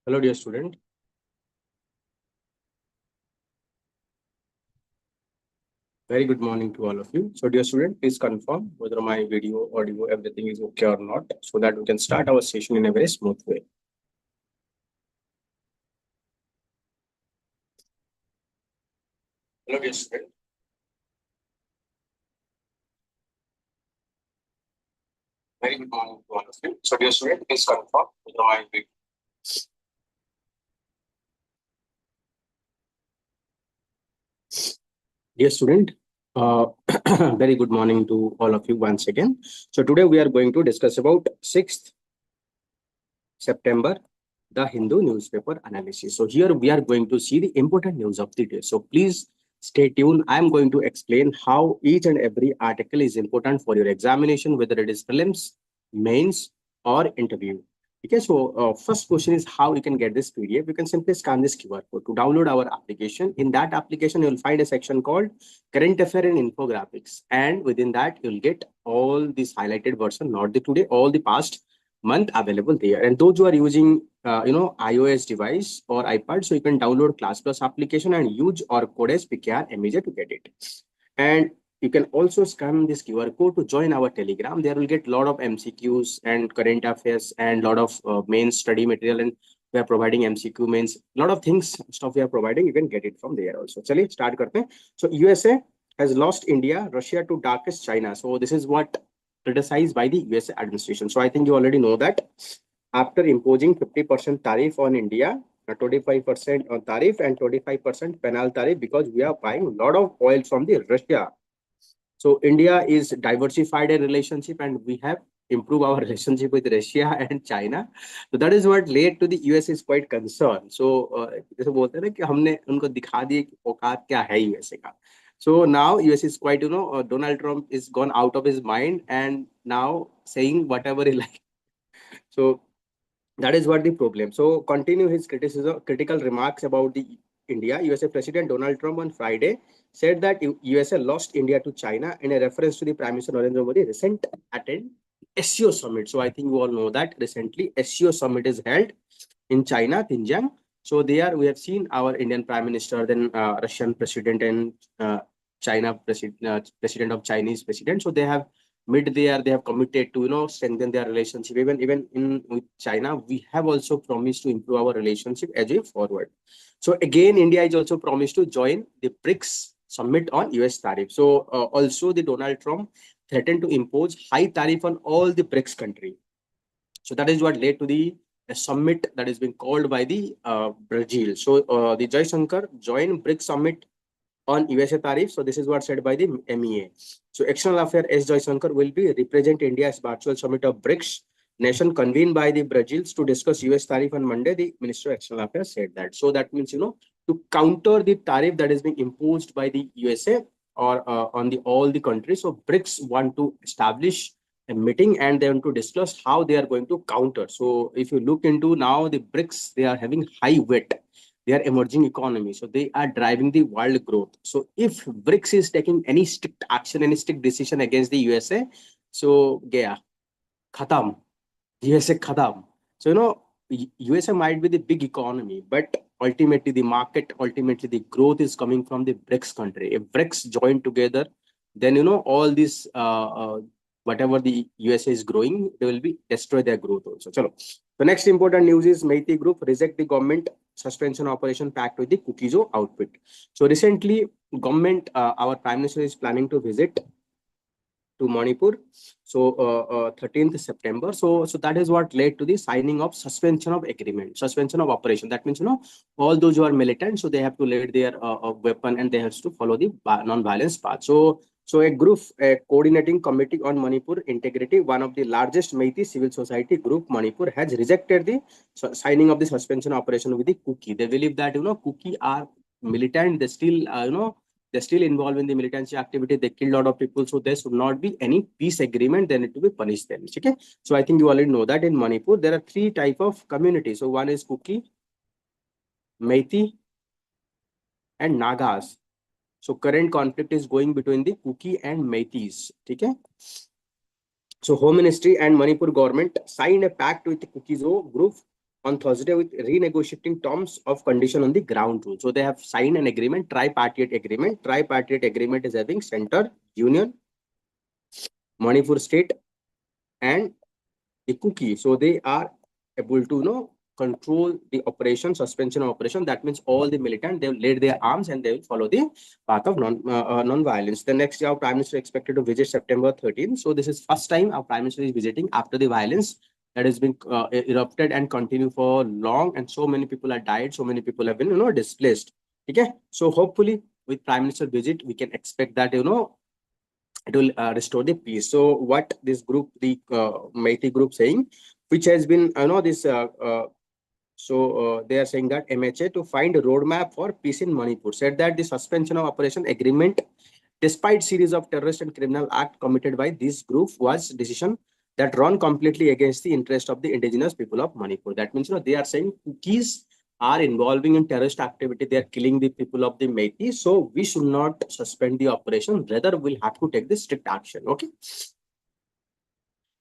Hello, dear student. Very good morning to all of you. So, dear student, please confirm whether my video, audio, everything is okay or not, so that we can start our session in a very smooth way. Hello, dear student. Very good morning to all of you. So, dear student, please confirm whether my video. Dear student, very good morning to all of you once again. So, today we are going to discuss about 6th September, the Hindu newspaper analysis. So here we are going to see the important news of the day. So please stay tuned. I am going to explain how each and every article is important for your examination, whether it is prelims, mains, or interview. Okay, so first question is how you can get this PDF. You can simply scan this QR code to download our application. In that application, you will find a section called Current Affair and Infographics. And within that, you'll get all these highlighted version, not the today, all the past month available there. And those who are using iOS device or iPad, so you can download Class Plus application and use our code as PKR MJ to get it. And you can also scan this QR code to join our Telegram. There will get a lot of MCQs and current affairs and a lot of main study material, and we are providing MCQ mains, a lot of things stuff we are providing. You can get it from there also. Chaliye start karte hain. So USA has lost India, Russia to darkest China. So this is what criticized by the US administration. So I think you already know that after imposing 50% tariff on India, 25% on tariff and 25% penal tariff, because we are buying a lot of oil from the Russia. So India is diversified a relationship and we have improved our relationship with Russia and China. So that is what led to the US is quite concerned. So जैसे बोलते हैं ना कि हमने उनको दिखा दिए कि औकात क्या है USA का. So now US is quite, Donald Trump is gone out of his mind and now saying whatever he like. So that is what the problem. So continue his critical remarks about the India. USA President Donald Trump on Friday said that USA lost India to China in a reference to the Prime Minister Narendra Modi recent attend SCO summit. So I think you all know that recently SCO summit is held in China, Xinjiang. So there we have seen our Indian Prime Minister, then Russian President and President of Chinese President. So they have met there. They have committed to strengthen their relationship. Even in with China, we have also promised to improve our relationship as we forward. So again, India is also promised to join the BRICS summit on US tariff. So also the Donald Trump threatened to impose high tariff on all the BRICS country. So that is what led to the summit that is being called by the Brazil. So the Jai Shankar joined BRICS summit on USA tariff. So this is what said by the MEA. So External Affairs S. Jai Shankar will be represent India's virtual summit of BRICS nation convened by the Brazils to discuss US tariff on Monday. The Minister of External Affairs said that. So that means, to counter the tariff that is being imposed by the USA or on the all the countries. So BRICS want to establish a meeting and they want to discuss how they are going to counter. So if you look into now the BRICS, they are having high weight. They are emerging economy. So they are driving the world growth. So if BRICS is taking any strict action, any strict decision against the USA, so gaya, khatam, USA khatam. So, USA might be the big economy, but ultimately the market, ultimately the growth is coming from the BRICS country. If BRICS join together, then, all this, whatever the USA is growing, they will be destroy their growth also. Chalo. The next important news is Meitei group reject the government suspension operation pact with the Kuki-Zo outfit. So recently, government, our Prime Minister is planning to visit to Manipur. So 13th September. So that is what led to the signing of suspension of agreement, suspension of operation. That means, all those who are militant, so they have to let their weapon and they have to follow the non-violence path. So a group, a coordinating committee on Manipur integrity, one of the largest Meitei civil society group, Manipur, has rejected the signing of the suspension operation with the Kuki. They believe that, Kuki are militant. They still, they're still involved in the militancy activity. They killed a lot of people. So there should not be any peace agreement. They need to be punished them. Okay. So I think you already know that in Manipur, there are three types of communities. So one is Kuki, Meitei, and Nagas. So current conflict is going between the Kuki and Meiteis. Okay. So Home Ministry and Manipur government signed a pact with the Kuki-Zo group on Thursday with renegotiating terms of condition on the ground rule. So they have signed an agreement, tripartite agreement. Tripartite agreement is having center, union, Manipur state, and the Kuki. So they are able to control the operation, suspension of operation. That means all the militant, they will lay their arms and they will follow the path of non-violence. The next year, our Prime Minister is expected to visit September 13th. So this is first time our Prime Minister is visiting after the violence that has been erupted and continue for long, and so many people are died, so many people have been displaced. Okay, so hopefully with Prime Minister visit, we can expect that it will restore the peace. So what this group, the Meitei group saying, which has been this they are saying that MHA to find a roadmap for peace in Manipur said that the suspension of operation agreement, despite series of terrorist and criminal act committed by this group, was decision that run completely against the interest of the indigenous people of Manipur. That means they are saying cookies are involving in terrorist activity. They are killing the people of the Meitei. So we should not suspend the operation. Rather, we'll have to take the strict action. Okay.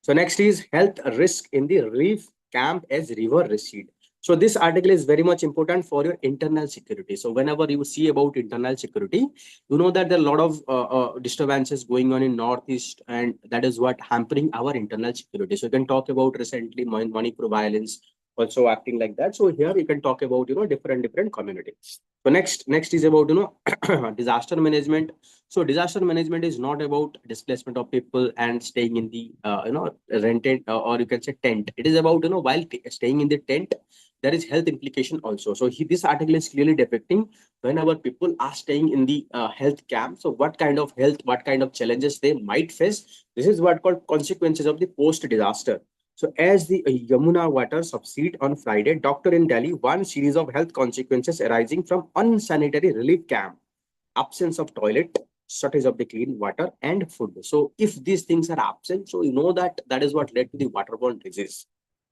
So next is health risk in the relief camp as river recede. So this article is very much important for your internal security. So whenever you see about internal security, you know that there are a lot of disturbances going on in Northeast, and that is what hampering our internal security. So you can talk about recently Manipur violence also acting like that. So here you can talk about different communities. So next is about disaster management. So disaster management is not about displacement of people and staying in the rented or you can say tent. It is about while staying in the tent, there is health implication also. So this article is clearly depicting whenever people are staying in the health camp. So what kind of health, what kind of challenges they might face. This is what called consequences of the post disaster. So as the Yamuna water subside on Friday, doctor in Delhi, one series of health consequences arising from unsanitary relief camp, absence of toilet, shortage of the clean water and food. So if these things are absent, so you know that is what led to the waterborne disease.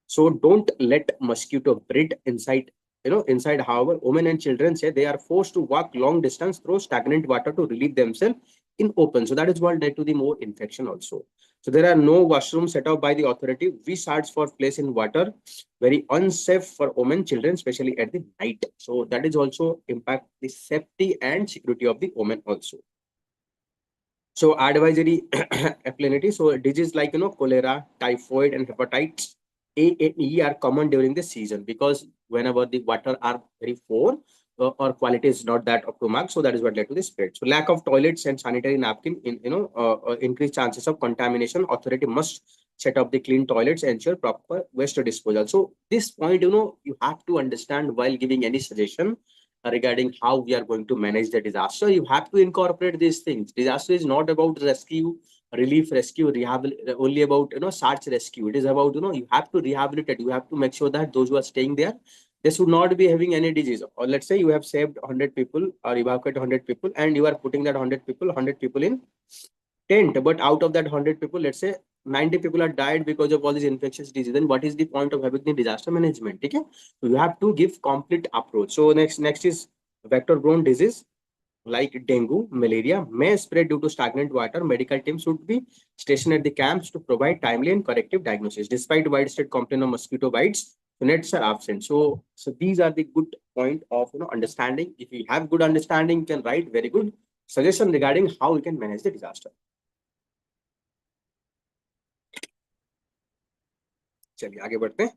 So don't let mosquito breed inside, inside. However, women and children say they are forced to walk long distance through stagnant water to relieve themselves in open. So that is what led to the more infection also. So there are no washrooms set up by the authority. We search for place in water, very unsafe for women, children, especially at the night. So that is also impact the safety and security of the women also. So advisory aplenity. So diseases like cholera, typhoid, and hepatitis A and E are common during the season because whenever the water are very poor or quality is not that up to mark, so that is what led to the spread. So lack of toilets and sanitary napkin in increased chances of contamination. Authority must set up the clean toilets and ensure proper waste disposal. So this point you have to understand while giving any suggestion regarding how we are going to manage the disaster. You have to incorporate these things. Disaster is not about rescue, relief, rescue, only about search rescue. It is about you have to rehabilitate. You have to make sure that those who are staying there, they should not be having any disease. Or let's say you have saved 100 people or evacuated 100 people, and you are putting that 100 people in tent, but out of that 100 people, let's say 90 people are died because of all these infectious diseases. Then what is the point of having the disaster management? Okay, so you have to give complete approach. So next is vector borne disease like dengue, malaria may spread due to stagnant water. Medical teams should be stationed at the camps to provide timely and corrective diagnosis. Despite widespread complaint of mosquito bites, the nets are absent. So these are the good point of understanding. If you have good understanding, you can write very good suggestion regarding how we can manage the disaster. चलिए आगे बढ़ते हैं.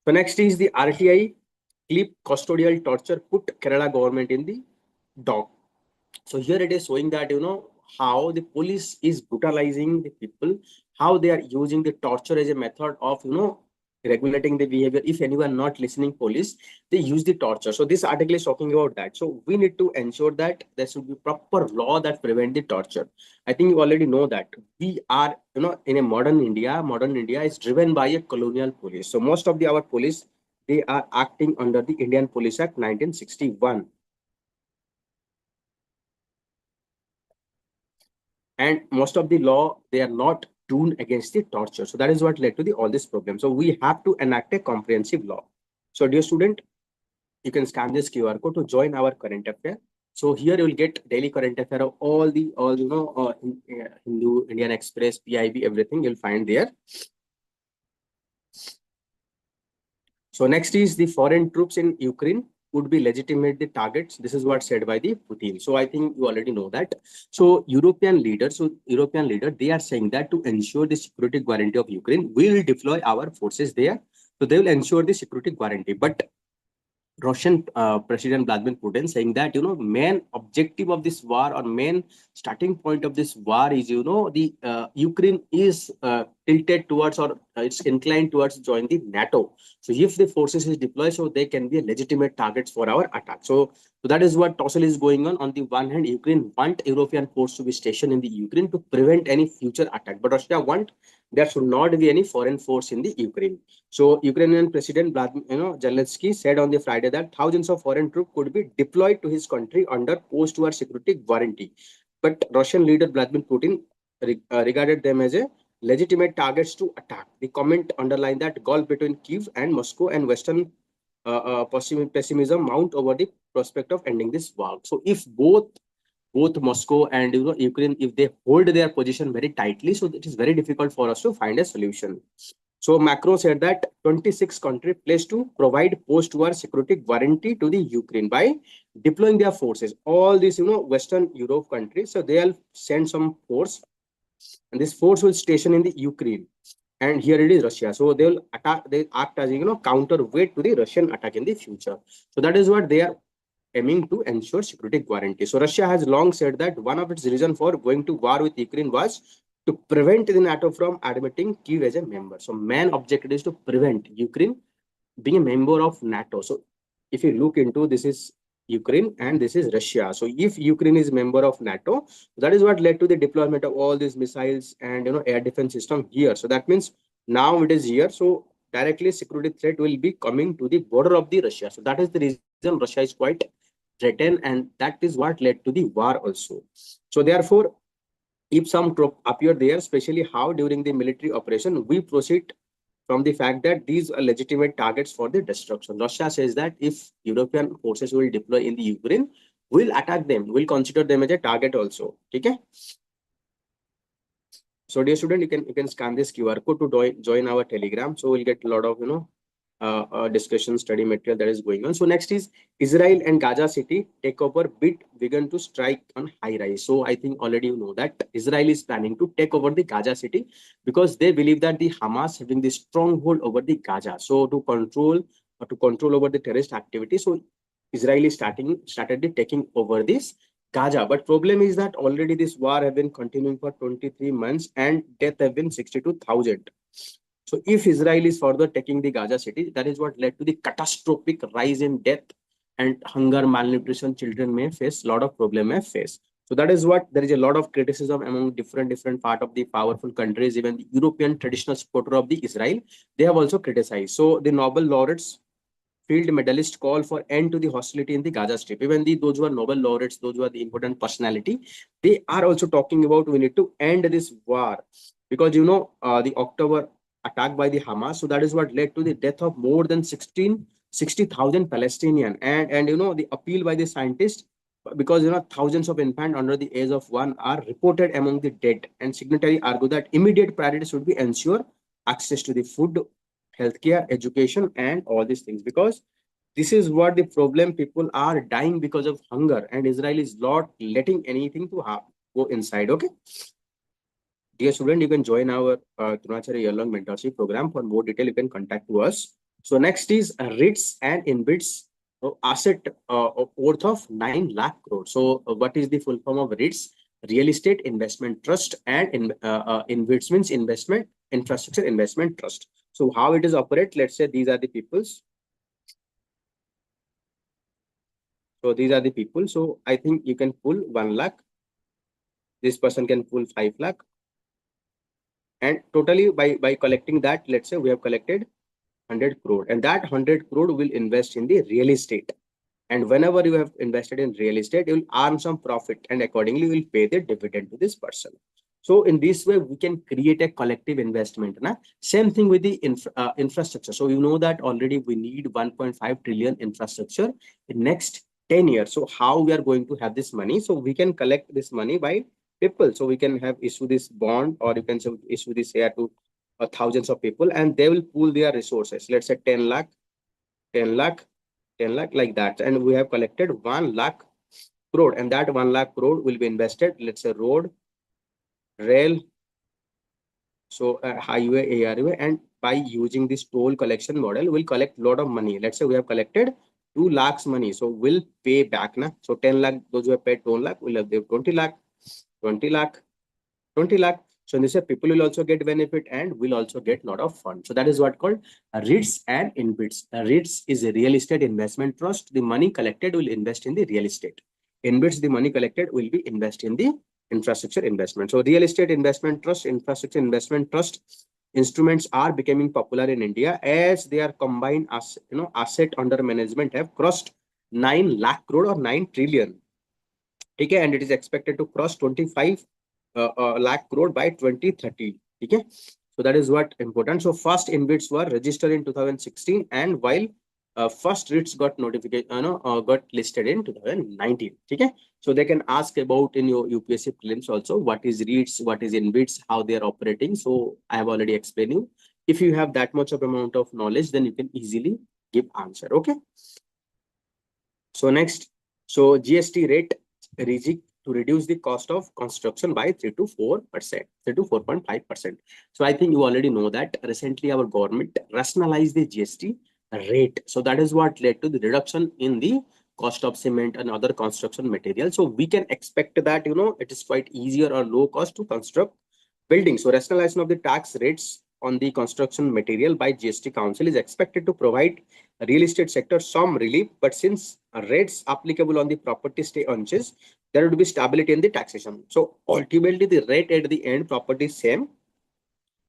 So next is the RTI clip custodial torture put Kerala government in the dock. So here it is showing that how the police is brutalizing the people, how they are using the torture as a method of regulating the behavior. If anyone not listening police, they use the torture. So this article is talking about that. So we need to ensure that there should be proper law that prevent the torture. I think you already know that we are in a modern India is driven by a colonial police. So most of our police, they are acting under the Indian Police Act 1961, and most of the law, they are not tuned against the torture. So that is what led to all this problem. So we have to enact a comprehensive law. So dear student, you can scan this QR code to join our current affair. So here you will get daily current affair of all Hindu, Indian Express, PIB, everything you'll find there. So next is the foreign troops in Ukraine would be legitimate the targets. This is what said by the Putin. So I think you already know that. So European leader, they are saying that to ensure the security guarantee of Ukraine, we will deploy our forces there. So they will ensure the security guarantee. But Russian President Vladimir Putin saying that main objective of this war or main starting point of this war is the Ukraine is tilted towards or it's inclined towards join the NATO. So if the forces is deployed, so they can be a legitimate targets for our attack. So that is what tussle is going on. On the one hand, Ukraine want European force to be stationed in the Ukraine to prevent any future attack, but Russia want there should not be any foreign force in the Ukraine. So Ukrainian President Zelensky said on the Friday that thousands of foreign troops could be deployed to his country under post-war security guarantee. But Russian leader Vladimir Putin regarded them as a legitimate targets to attack. The comment underlined that gulf between Kyiv and Moscow and Western pessimism mount over the prospect of ending this war. So if both Moscow and Ukraine, if they hold their position very tightly, so it is very difficult for us to find a solution. So Macron said that 26 countries pledged to provide post-war security guarantee to the Ukraine by deploying their forces. All these, Western Europe countries, so they'll send some force, and this force will station in the Ukraine. And here it is Russia. So they will attack, they act as counterweight to the Russian attack in the future. So that is what they are aiming to ensure security guarantee. So Russia has long said that one of its reasons for going to war with Ukraine was to prevent the NATO from admitting Kyiv as a member. So main objective is to prevent Ukraine being a member of NATO. So if you look into this is Ukraine and this is Russia. So if Ukraine is member of NATO, that is what led to the deployment of all these missiles and air defense system here. So that means now it is here. So directly security threat will be coming to the border of the Russia. So that is the reason Russia is quite threatened, and that is what led to the war also. So therefore, if some troop appear there, especially how during the military operation, we proceed from the fact that these are legitimate targets for the destruction. Russia says that if European forces will deploy in the Ukraine, we'll attack them, we'll consider them as a target also. Okay. So dear student, you can scan this QR code to join our Telegram. So we'll get a lot of discussion study material that is going on. So next is Israel and Gaza city takeover bid begun to strike on high rise. So I think already you know that Israel is planning to take over the Gaza city because they believe that the Hamas having the stronghold over the Gaza. So to control over the terrorist activity. So Israel is started taking over this Gaza. But problem is that already this war have been continuing for 23 months and death have been 62,000. So if Israel is further taking the Gaza city, that is what led to the catastrophic rise in death and hunger, malnutrition. Children may face a lot of problem may face. So that is what there is a lot of criticism among different part of the powerful countries. Even the European traditional supporter of the Israel, they have also criticized. So the Nobel laureates, field medalist call for end to the hostility in the Gaza Strip. Even those who are Nobel laureates, those who are the important personality, they are also talking about we need to end this war because the October attack by the Hamas. So that is what led to the death of more than 60,000 Palestinian and the appeal by the scientists because thousands of infants under the age of 1 are reported among the dead, and signatory argue that immediate priority should be ensure access to the food, healthcare, education, and all these things because this is what the problem. People are dying because of hunger, and Israel is not letting anything to go inside. Okay. Dear student, you can join our Dronacharya year-long mentorship program. For more detail, you can contact to us. So next is REITs and InvITs asset worth of 9 lakh crore. So what is the full form of REITs? Real Estate Investment Trust, and InvITs means Investment Infrastructure Investment Trust. So how it is operate? Let's say these are the peoples. So these are the people. So I think you can pull 1 lakh. This person can pull 5 lakh. And totally by collecting that, let's say we have collected 100 crore, and that 100 crore will invest in the real estate. And whenever you have invested in real estate, you will earn some profit, and accordingly you will pay the dividend to this person. So in this way, we can create a collective investment. Same thing with the infrastructure. So you know that already we need 1.5 trillion infrastructure in next 10 years. So how we are going to have this money? So we can collect this money by people. So we can have issue this bond, or you can issue this share to thousands of people, and they will pool their resources. Let's say 10 lakh. 10 lakh, 10 lakh like that. And we have collected 1 lakh crore, and that 1 lakh crore will be invested, let's say road, rail, so highway, ARA, and by using this toll collection model, we'll collect a lot of money. Let's say we have collected 2 lakhs money. So we'll pay back now. So 10 lakh, those who have paid 2 lakh will have 20 lakh, 20 lakh, 20 lakh. So in this way, people will also get benefit and will also get a lot of fun. So that is what called REITs and InvITs. REITs is a real estate investment trust. The money collected will invest in the real estate. InvITs, the money collected will be invest in the infrastructure investment. So real estate investment trust, infrastructure investment trust instruments are becoming popular in India as they are combined as asset under management have crossed 9 lakh crore or 9 trillion. Okay, and it is expected to cross 25 lakh crore by 2030. Okay, so that is what important. So first InvITs were registered in 2016, and while first REITs got notification, got listed in 2019. Okay, so they can ask about in your UPSC prelims also what is REITs, what is InvITs, how they are operating. So I have already explained you. If you have that much of amount of knowledge, then you can easily give answer. Okay. So next, so GST rate REGIC to reduce the cost of construction by 3 to 4%, 3 to 4.5%. So I think you already know that recently our government rationalized the GST rate. So that is what led to the reduction in the cost of cement and other construction materials. So we can expect that, it is quite easier or low cost to construct buildings. So rationalization of the tax rates on the construction material by GST Council is expected to provide real estate sector some relief, but since rates applicable on the property stay unchanged, there would be stability in the taxation. So ultimately the rate at the end property is same,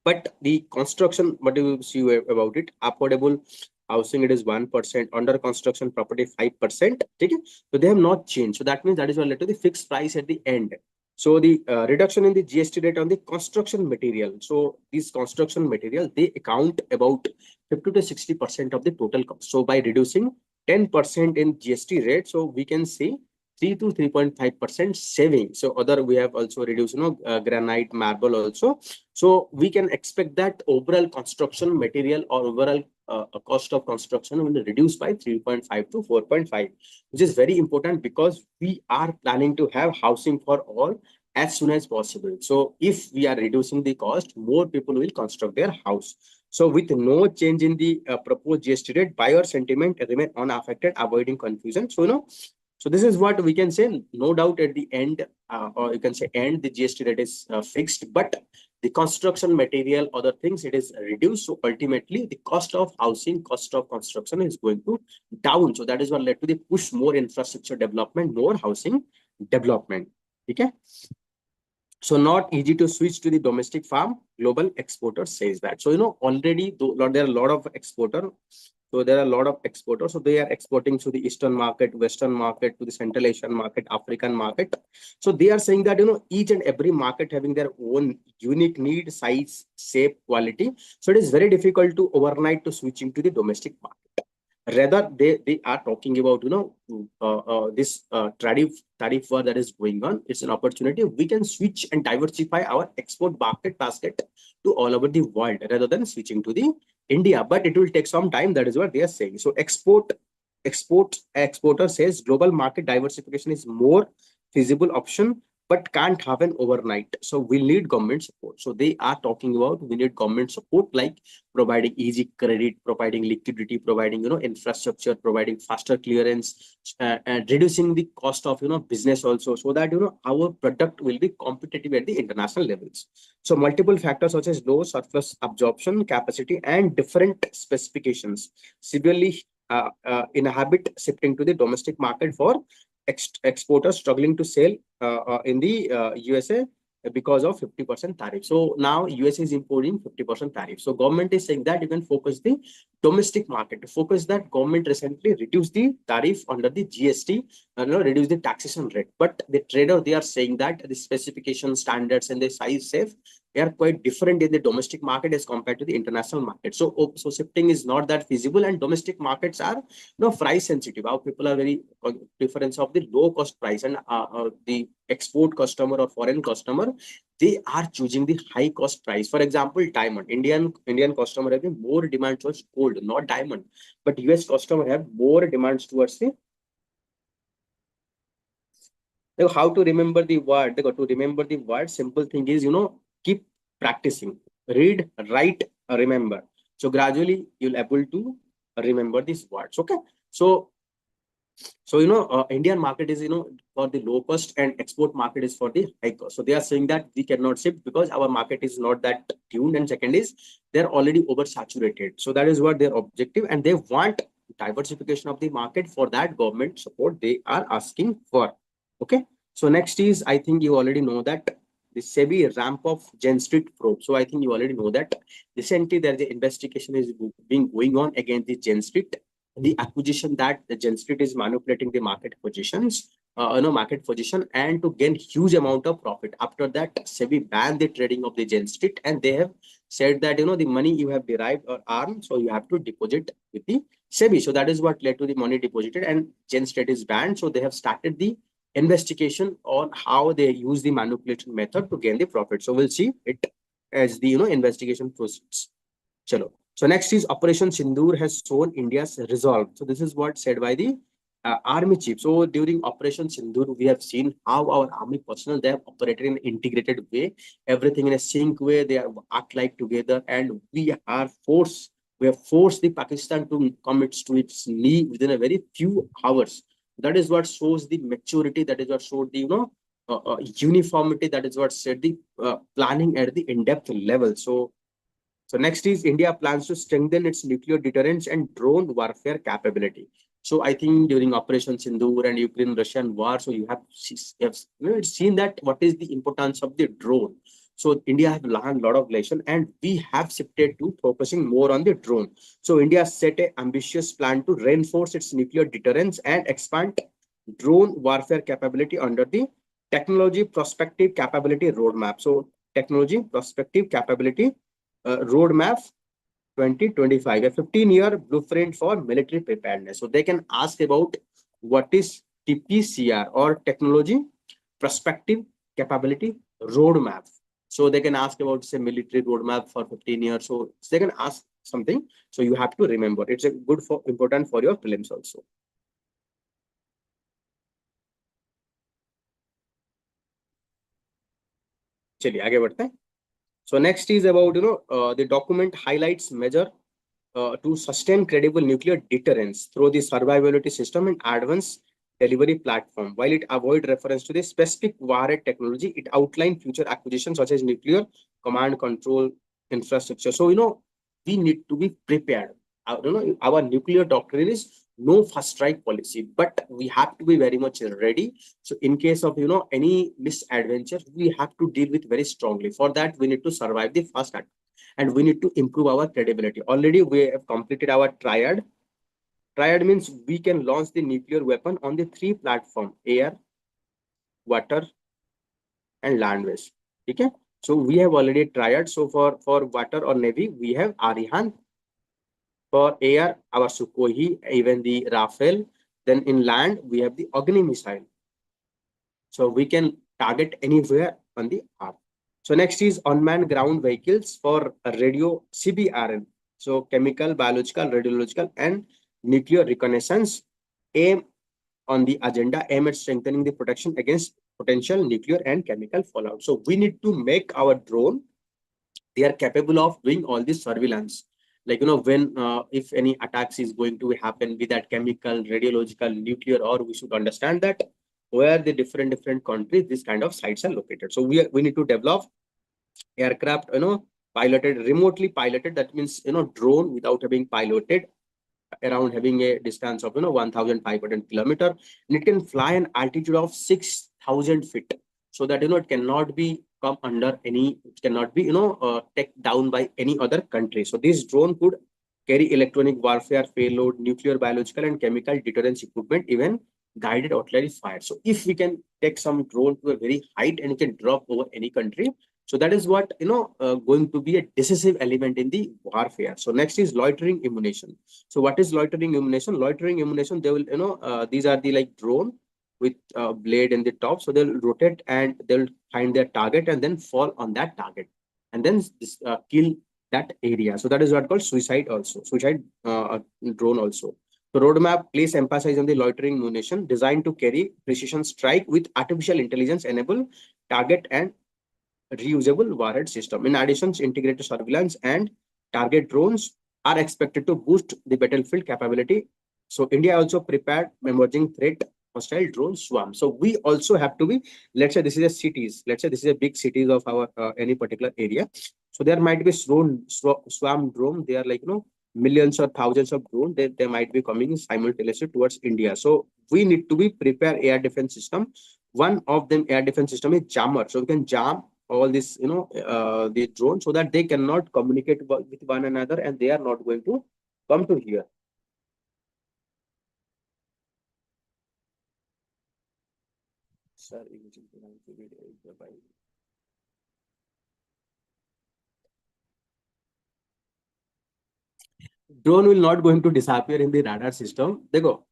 but the construction, what do you see about it? Affordable housing, it is 1%, under construction property 5%. Okay? So they have not changed. So that means that is what led to the fixed price at the end. So the reduction in the GST rate on the construction material. So these construction material, they account about 50 to 60% of the total cost. So by reducing 10% in GST rate, so we can see 3 to 3.5% saving. So other we have also reduced, granite, marble also. So we can expect that overall construction material or overall cost of construction will reduce by 3.5 to 4.5, which is very important because we are planning to have housing for all as soon as possible. So if we are reducing the cost, more people will construct their house. So with no change in the proposed GST rate, buyer sentiment remain unaffected, avoiding confusion. So so this is what we can say. No doubt at the end, or you can say end, the GST rate is fixed, but the construction material, other things, it is reduced. So ultimately, the cost of housing, cost of construction is going to down. So that is what led to the push more infrastructure development, more housing development. Okay. So not easy to switch to the domestic farm. Global exporter says that. So already there are a lot of exporter. So there are a lot of exporters. So they are exporting to the Eastern market, Western market, to the Central Asian market, African market. So they are saying that, each and every market having their own unique need, size, shape, quality. So it is very difficult to overnight to switch into the domestic market. Rather, they are talking about, this tariff war that is going on. It's an opportunity. We can switch and diversify our export market basket to all over the world rather than switching to the India, but it will take some time. That is what they are saying. So exporter says global market diversification is more feasible option, but can't happen overnight. So we need government support. So they are talking about we need government support, like providing easy credit, providing liquidity, providing infrastructure, providing faster clearance, and reducing the cost of business also, so that our product will be competitive at the international levels. So multiple factors such as low surplus absorption capacity and different specifications severely inhibit shifting to the domestic market for exporters struggling to sell in the USA because of 50% tariff. So now USA is imposing 50% tariff. So government is saying that you can focus the domestic market. To focus that, government recently reduced the tariff under the GST, reduce the taxation rate. But the trader, they are saying that the specification standards and the size safe, they are quite different in the domestic market as compared to the international market. So shifting is not that feasible, and domestic markets are price sensitive. How people are very difference of the low cost price, and the export customer or foreign customer, they are choosing the high cost price. For example, diamond. Indian customer have more demand towards gold, not diamond. But US customer have more demands towards the. How to remember the word? To remember the word, simple thing is, keep practicing. Read, write, remember. So gradually you'll able to remember these words. Okay. So Indian market is, for the low cost, and export market is for the high cost. So they are saying that we cannot ship because our market is not that tuned. And second is they're already oversaturated. So that is what their objective, and they want diversification of the market. For that, government support they are asking for. Okay. So next is, I think you already know that the SEBI ramp of Gen Street probe. So I think you already know that recently there the investigation is being going on against the Gen Street, the acquisition that the Gen Street is manipulating the market positions, market position, and to gain huge amount of profit. After that, SEBI banned the trading of the Gen Street, and they have said that the money you have derived or earned, so you have to deposit with the SEBI. So that is what led to the money deposited, and Gen Street is banned. So they have started the investigation on how they use the manipulation method to gain the profit. So we'll see it as the investigation proceeds. Chalo. So next is Operation Sindoor has shown India's resolve. So this is what said by the army chief. So during Operation Sindoor, we have seen how our army personnel, they have operated in an integrated way, everything in a sync way. They are act like together, and we have forced the Pakistan to commit to its knee within a very few hours. That is what shows the maturity. That is what showed the uniformity. That is what said the planning at the in-depth level. So next is India plans to strengthen its nuclear deterrence and drone warfare capability. So I think during Operation Sindoor and Ukraine-Russian war, so you have seen that what is the importance of the drone. So India have learned a lot of lesson, and we have shifted to focusing more on the drone. So India set an ambitious plan to reinforce its nuclear deterrence and expand drone warfare capability under the Technology Prospective Capability Roadmap. So Technology Prospective Capability Roadmap 2025, a 15-year blueprint for military preparedness. So they can ask about what is TPCR, or Technology Prospective Capability Roadmap. So they can ask about, say, military roadmap for 15 years. So they can ask something. So you have to remember. It's a good for important for your prelims also. चलिए आगे बढ़ते हैं. So next is about the document highlights measure to sustain credible nuclear deterrence through the survivability system and advanced delivery platform. While it avoid reference to the specific warhead technology, it outlined future acquisitions such as nuclear command control infrastructure. So we need to be prepared. Our nuclear doctrine is no first strike policy, but we have to be very much ready. So in case of any misadventure, we have to deal with very strongly. For that, we need to survive the first attack, and we need to improve our credibility. Already we have completed our triad. Triad means we can launch the nuclear weapon on the 3 platform: air, water, and land ways. Okay. So we have already triad. So for water or navy, we have Arihan. For air, our Sukhoi, even the Rafale. Then in land, we have the Agni missile. So we can target anywhere on the earth. So next is unmanned ground vehicles for radio CBRN. So chemical, biological, radiological, and nuclear reconnaissance. Aim on the agenda, aim at strengthening the protection against potential nuclear and chemical fallout. So we need to make our drone, they are capable of doing all this surveillance. Like, when, if any attacks is going to happen with that chemical, radiological, nuclear, or we should understand that where the different countries, this kind of sites are located. So we need to develop aircraft, piloted, remotely piloted. That means, drone without having piloted, around having a distance of 1,500 kilometer, and it can fly an altitude of 6,000 feet. So that it cannot be come under any, it cannot be taken down by any other country. So this drone could carry electronic warfare payload, nuclear, biological, and chemical deterrence equipment, even guided artillery fire. So if we can take some drone to a very height and it can drop over any country, so that is what going to be a decisive element in the warfare. So next is loitering ammunition. So what is loitering ammunition? Loitering ammunition, they will these are the like drone with a blade in the top. So they'll rotate and they'll find their target and then fall on that target and then kill that area. So that is what called suicide also, suicide drone also. The roadmap place emphasis on the loitering munition designed to carry precision strike with artificial intelligence enable target and reusable warhead system. In addition, integrated surveillance and target drones are expected to boost the battlefield capability. So India also prepared emerging threat hostile drone swarm. So we also have to be, let's say this is a cities, let's say this is a big cities of our any particular area. So there might be swarm drone. They are like, millions or thousands of drones. They might be coming simultaneously towards India. So we need to be prepare air defense system. One of them air defense system is jammer. So we can jam all this, the drone so that they cannot communicate with one another and they are not going to come to here. Sir, drone will not going to disappear in the radar system. They go.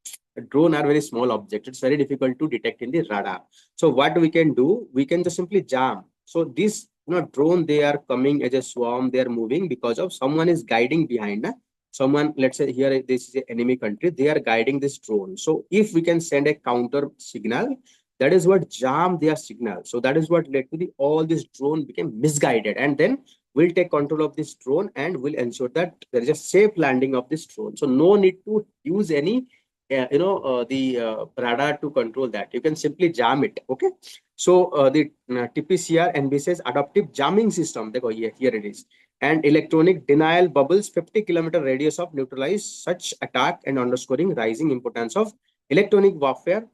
Drone are very small objects. It's very difficult to detect in the radar. So what we can do, we can just simply jam. So this drone, they are coming as a swarm. They are moving because of someone is guiding behind. Someone, let's say here, this is an enemy country. They are guiding this drone. So if we can send a counter signal, that is what jam their signal. So that is what led to the all this drone became misguided, and then we'll take control of this drone and will ensure that there is a safe landing of this drone. So no need to use any the radar to control that. You can simply jam it. Okay. So the TPCR NBC's adaptive jamming system, they go here it is, and electronic denial bubbles 50-kilometer radius of neutralize such attack and underscoring rising importance of electronic warfare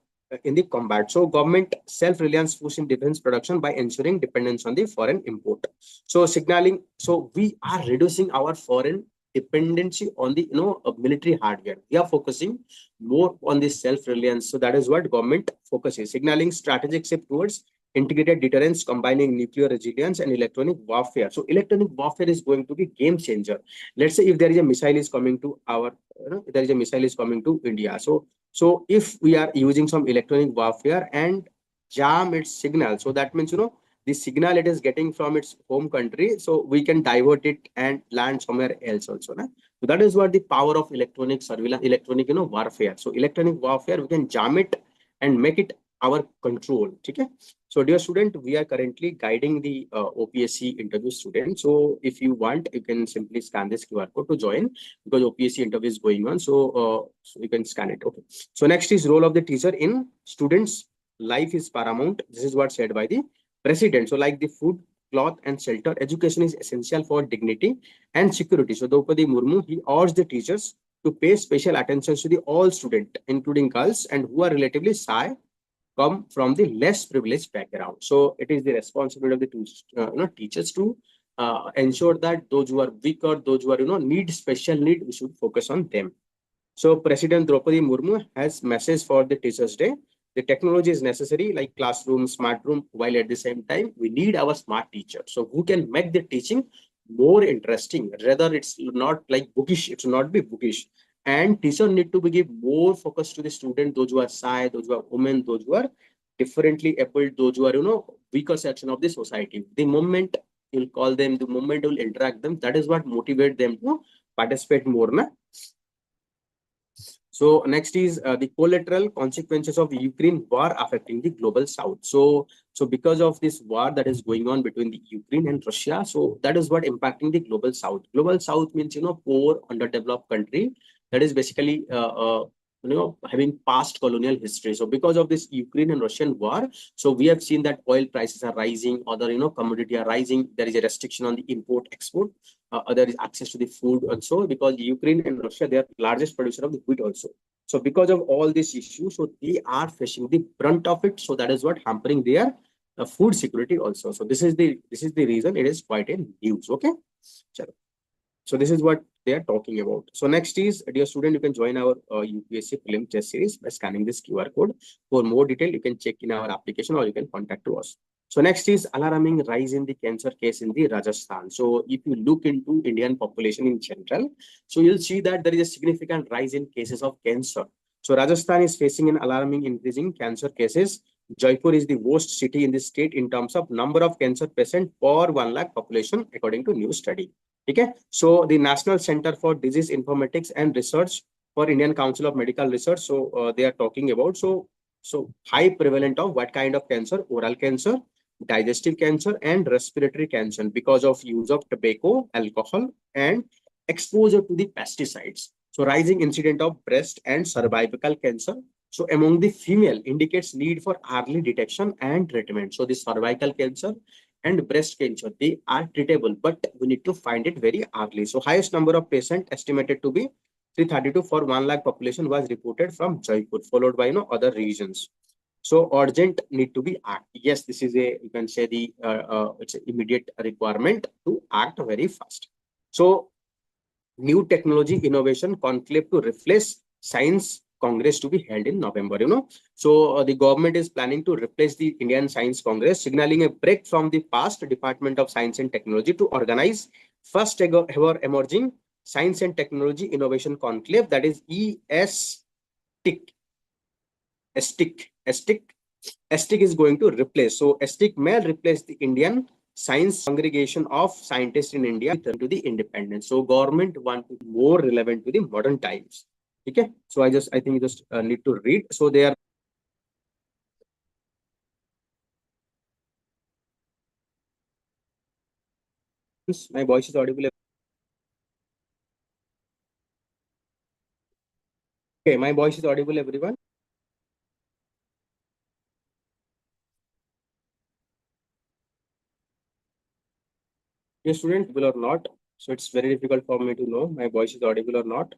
in the combat. So government self-reliance push in defense production by ensuring dependence on the foreign import. So signaling, so we are reducing our foreign dependency on the military hardware. We are focusing more on the self-reliance. So that is what government focuses. Signaling strategic shift towards integrated deterrence, combining nuclear resilience and electronic warfare. So electronic warfare is going to be game changer. Let's say if there is a missile is coming to our, there is a missile is coming to India. So if we are using some electronic warfare and jam its signal, so that means the signal it is getting from its home country, so we can divert it and land somewhere else also. So that is what the power of electronic surveillance, electronic warfare. So electronic warfare, we can jam it and make it our control. Okay. So dear student, we are currently guiding the OPSC interview student. So if you want, you can simply scan this QR code to join, because OPSC interview is going on. So you can scan it. Okay. So next is role of the teacher in students' life is paramount. This is what said by the president. So like the food, cloth and shelter, education is essential for dignity and security. So Draupadi Murmu, he urged the teachers to pay special attention to the all students, including girls, and who are relatively shy, come from the less privileged background. So it is the responsibility of the teachers to ensure that those who are weaker, those who are need special need, we should focus on them. So President Draupadi Murmu has message for the Teachers' Day. The technology is necessary, like classroom, smart room, while at the same time we need our smart teacher. So who can make the teaching more interesting? Rather, it's not like bookish. It should not be bookish. And teacher need to give more focus to the student, those who are shy, those who are women, those who are differently able, those who are weaker section of the society. The moment you'll call them, the moment you'll interact them, that is what motivate them to participate more. So next is the collateral consequences of Ukraine war affecting the global south. So because of this war that is going on between the Ukraine and Russia, so that is what impacting the global south. Global south means poor, underdeveloped country that is basically having past colonial history. So because of this Ukraine and Russian war, so we have seen that oil prices are rising, other commodity are rising. There is a restriction on the import export. There is access to the food also, because Ukraine and Russia, they are largest producer of the wheat also. So because of all these issues, so they are facing the brunt of it. So that is what hampering their food security also. So this is the reason it is quite a news. Okay. So this is what they are talking about. So next is, dear student, you can join our UPSC prelim test series by scanning this QR code. For more detail, you can check in our application or you can contact to us. So next is alarming rise in the cancer case in the Rajasthan. So if you look into Indian population in general, so you'll see that there is a significant rise in cases of cancer. So Rajasthan is facing an alarming increase in cancer cases. Jaipur is the worst city in the state in terms of number of cancer patients per 1 lakh population, according to new study. Okay. So the National Center for Disease Informatics and Research for Indian Council of Medical Research. So they are talking about so high prevalent of what kind of cancer? Oral cancer, digestive cancer, and respiratory cancer because of use of tobacco, alcohol, and exposure to the pesticides. So rising incident of breast and cervical cancer. So among the female indicates need for early detection and treatment. So the cervical cancer and breast cancer, they are treatable, but we need to find it very early. So highest number of patients estimated to be 332 for 1 lakh population was reported from Jaipur, followed by other regions. So urgent need to be act. Yes, this is a, you can say the it's an immediate requirement to act very fast. So new technology innovation conclave to replace science congress to be held in November. So the government is planning to replace the Indian Science Congress, signaling a break from the past Department of Science and Technology to organize first ever emerging science and technology innovation conclave, that is ESTIC. ESTIC is going to replace. So ESTIC may replace the Indian Science Congregation of Scientists in India to the independence. So government want to be more relevant to the modern times. Okay. So I think you just need to read. So they are. My voice is audible. Okay, my voice is audible, everyone. Your student will or not. So it's very difficult for me to know my voice is audible or not.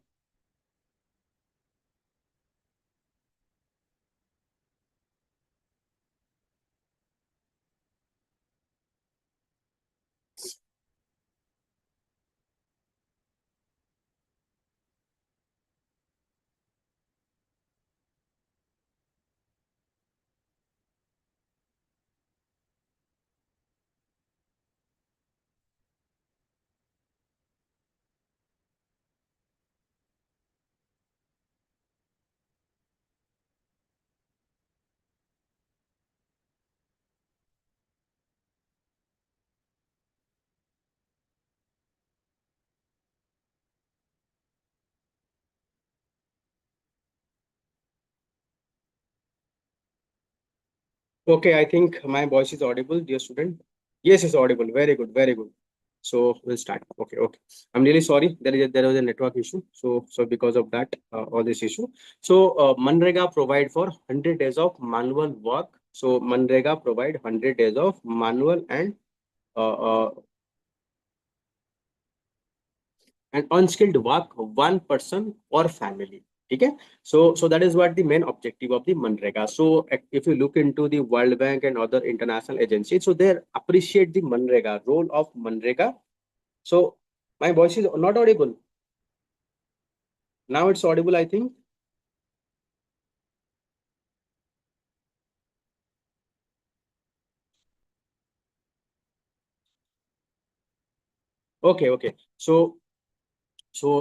Okay, I think my voice is audible, dear student. Yes, it's audible. Very good, very good. So we'll start. Okay, okay. I'm really sorry. There was a network issue. So because of that, all this issue. So Manrega provide for 100 days of manual work. So Manrega provide 100 days of manual uh, and unskilled work, one person or family. Okay. So that is what the main objective of the Manrega. So if you look into the World Bank and other international agencies, so they appreciate the Manrega role of Manrega. So my voice is not audible. Now it's audible, I think. Okay, okay. So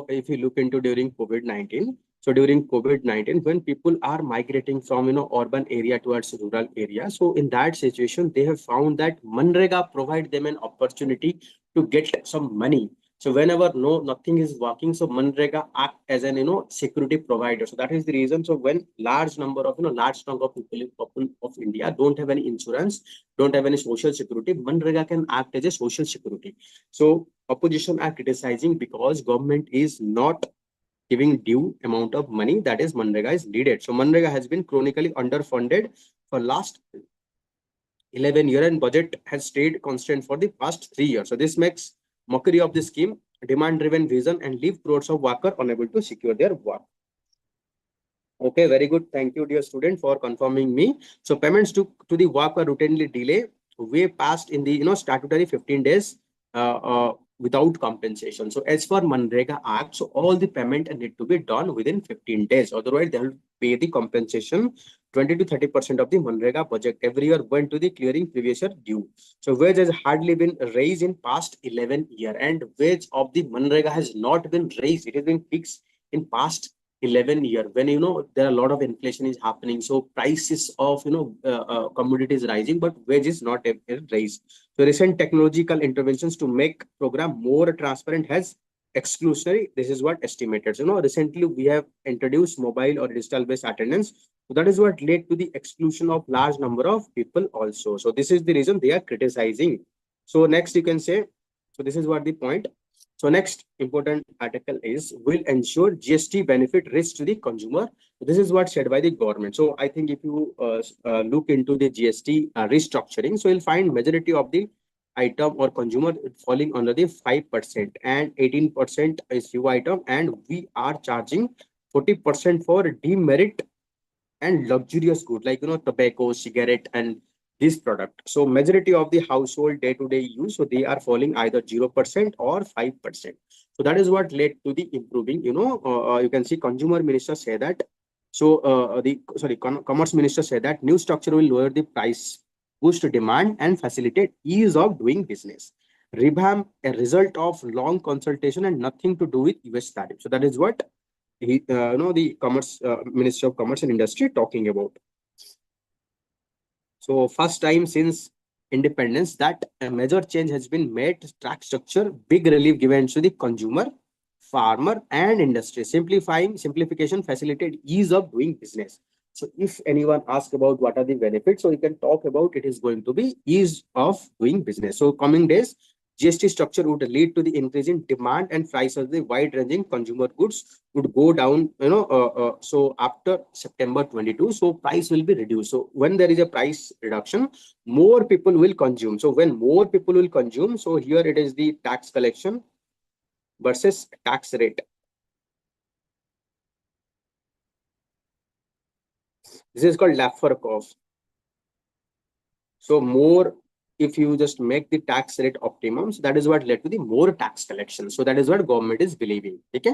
if you look into during COVID-19, so during COVID-19, when people are migrating from urban area towards rural area, so in that situation, they have found that Manrega provide them an opportunity to get some money. So whenever nothing is working, so Manrega act as an security provider. So that is the reason. So when large number of large number of people of India don't have any insurance, don't have any social security, Manrega can act as a social security. So opposition are criticizing because government is not giving due amount of money that is Manrega is needed. So Manrega has been chronically underfunded for last 11 years and budget has stayed constant for the past 3 years. So this makes mockery of the scheme, demand driven vision and leave crores of workers unable to secure their work. Okay, very good. Thank you, dear student, for confirming me. So payments to the work were routinely delayed way past in the statutory 15 days without compensation. So as for Manrega Act, so all the payment need to be done within 15 days. Otherwise, they will pay the compensation 20 to 30% of the Manrega budget every year went to the clearing previous year due. So wage has hardly been raised in past 11 years, and wage of the Manrega has not been raised. It has been fixed in past 11 year, when there are a lot of inflation is happening, so prices of commodities rising, but wage is not raised. So recent technological interventions to make program more transparent has exclusionary, this is what estimated. So recently we have introduced mobile or digital based attendance, so that is what led to the exclusion of large number of people also. So this is the reason they are criticizing. So next you can say, so this is what the point. So next important article is, will ensure GST benefit risk to the consumer. This is what said by the government. So I think if you look into the GST restructuring, so you'll find majority of the item or consumer falling under the 5%, and 18% is few item, and we are charging 40% for demerit and luxurious good like tobacco, cigarette, and this product. So majority of the household day-to-day use, so they are falling either 0% or 5%. So that is what led to the improving. You can see consumer minister say that. So the sorry, commerce minister said that new structure will lower the price, boost demand, and facilitate ease of doing business. Revamp a result of long consultation and nothing to do with US tariff. So that is what the commerce minister of commerce and industry talking about. So first time since independence that a major change has been made to tax structure, big relief given to the consumer, farmer, and industry. Simplification facilitate ease of doing business. So if anyone asks about what are the benefits, so you can talk about, it is going to be ease of doing business. So coming days, GST structure would lead to the increase in demand and price of the wide-ranging consumer goods would go down. So after September 22, so price will be reduced. So when there is a price reduction, more people will consume. So when more people will consume, so here it is the tax collection versus tax rate. This is called Laffer curve. So more, if you just make the tax rate optimum, so that is what led to the more tax collection. So that is what government is believing. Okay.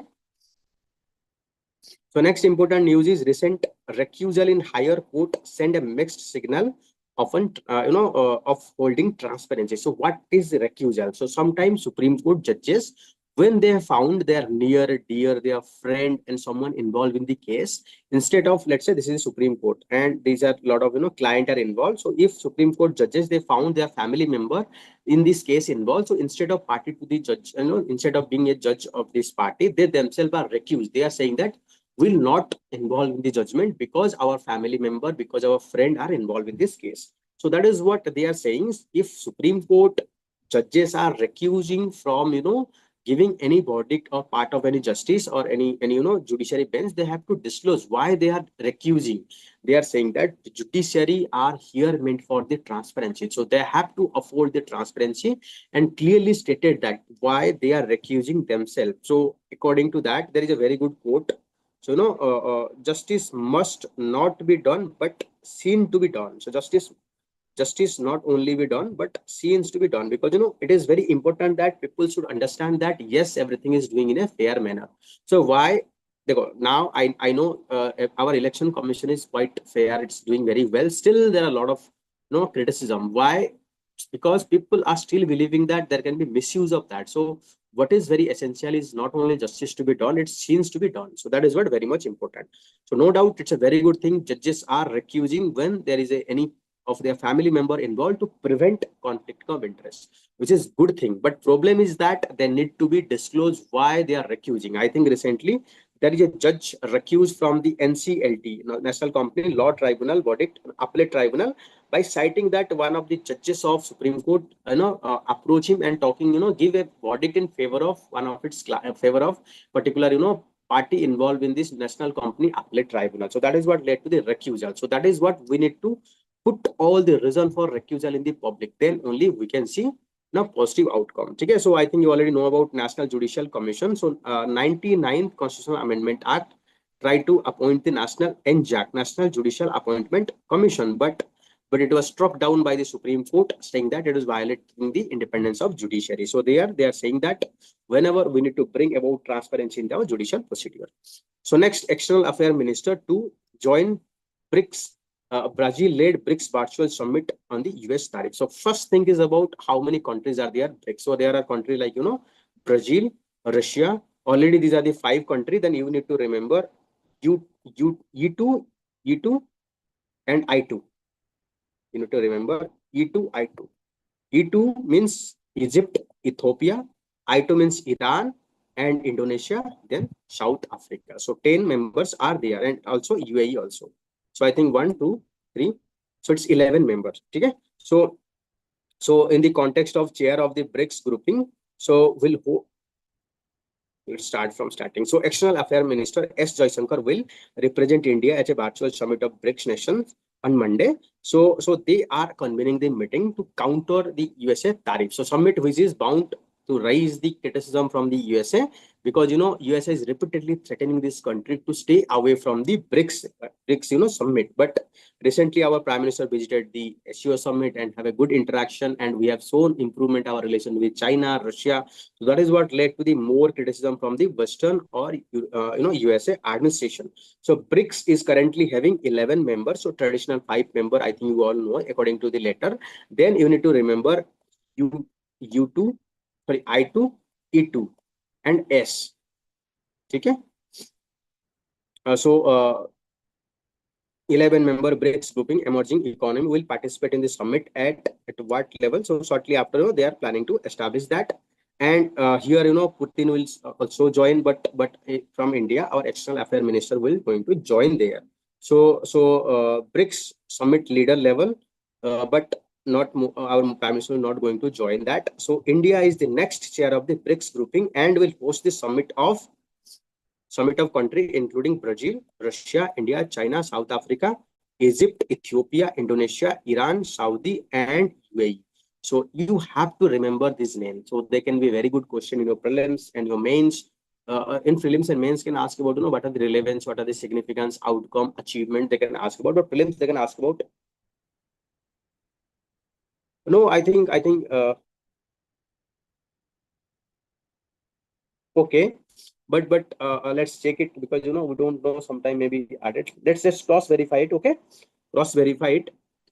So next important news is recent recusal in higher court send a mixed signal, often of holding transparency. So what is recusal? So sometimes Supreme Court judges, when they have found their near, dear, their friend, and someone involved in the case, instead of, let's say this is Supreme Court and these are a lot of client are involved. So if Supreme Court judges, they found their family member in this case involved, so instead of party to the judge, instead of being a judge of this party, they themselves are recused. They are saying that will not involve in the judgment because our family member, because our friend are involved in this case. So that is what they are saying. If Supreme Court judges are recusing from giving any verdict or part of any justice or any judiciary bench, they have to disclose why they are recusing. They are saying that the judiciary are here meant for the transparency, so they have to afford the transparency and clearly stated that why they are recusing themselves. So according to that, there is a very good quote. So justice must not be done but seen to be done. So justice not only be done but seems to be done, because it is very important that people should understand that yes, everything is doing in a fair manner. So why they go now, I know our election commission is quite fair, it's doing very well. Still there are a lot of criticism. Why? Because people are still believing that there can be misuse of that. So what is very essential is not only justice to be done, it seems to be done. So that is what very much important. So no doubt it's a very good thing judges are recusing when there is any of their family member involved, to prevent conflict of interest, which is good thing. But problem is that they need to be disclosed why they are recusing. I think recently there is a judge recused from the NCLT, National Company Law Tribunal verdict, appellate tribunal, by citing that one of the judges of Supreme Court approach him and talking, give a verdict in favor of one of its favor of particular party involved in this National Company appellate tribunal. So that is what led to the recusal. So that is what we need to put all the reason for recusal in the public, then only we can see now positive outcome. Okay, so I think you already know about National Judicial Commission. So 99th Constitutional Amendment Act tried to appoint the National NJAC, National Judicial Appointment Commission, but it was struck down by the Supreme Court, saying that it is violating the independence of judiciary. So they are saying that whenever we need to bring about transparency in our judicial procedure. So next, External Affairs Minister to join BRICS. Brazil-led BRICS virtual summit on the US tariff. So first thing is about how many countries are there BRICS. So there are countries like Brazil, Russia. Already these are the 5 countries. Then you need to remember E2, E2 and I2. You need to remember E2, I2. E2 means Egypt, Ethiopia. I2 means Iran and Indonesia, then South Africa. So 10 members are there, and also UAE also. So I think 1, 2, 3. So it's 11 members. Okay. So in the context of chair of the BRICS grouping, so let's start from starting. So External Affairs Minister S. Jaishankar will represent India at a virtual summit of BRICS nations on Monday. So they are convening the meeting to counter the USA tariff. So summit which is bound to raise the criticism from the USA, because USA is repeatedly threatening this country to stay away from the BRICS summit. But recently our Prime Minister visited the SEO summit and have a good interaction, and we have shown improvement our relation with China, Russia. So that is what led to the more criticism from the Western or USA administration. So BRICS is currently having 11 members. So traditional 5 member, I think you all know according to the letter. Then you need to remember U2, sorry, I2, E2 and S. Okay. So 11-member BRICS grouping emerging economy will participate in the summit at what level? So shortly after, they are planning to establish that. And here, Putin will also join, but from India, our external affairs minister will going to join there. So BRICS summit leader level, but not our prime minister will not going to join that. So India is the next chair of the BRICS grouping and will host the summit of country including Brazil, Russia, India, China, South Africa, Egypt, Ethiopia, Indonesia, Iran, Saudi, and UAE. So you have to remember these names. So they can be very good question in your prelims and your mains. In prelims and mains can ask about what are the relevance, what are the significance, outcome, achievement. They can ask about, but prelims they can ask about. No, I think okay. But let's check it, because we don't know, sometime maybe added. Let's just cross verify it. Okay, cross verify it.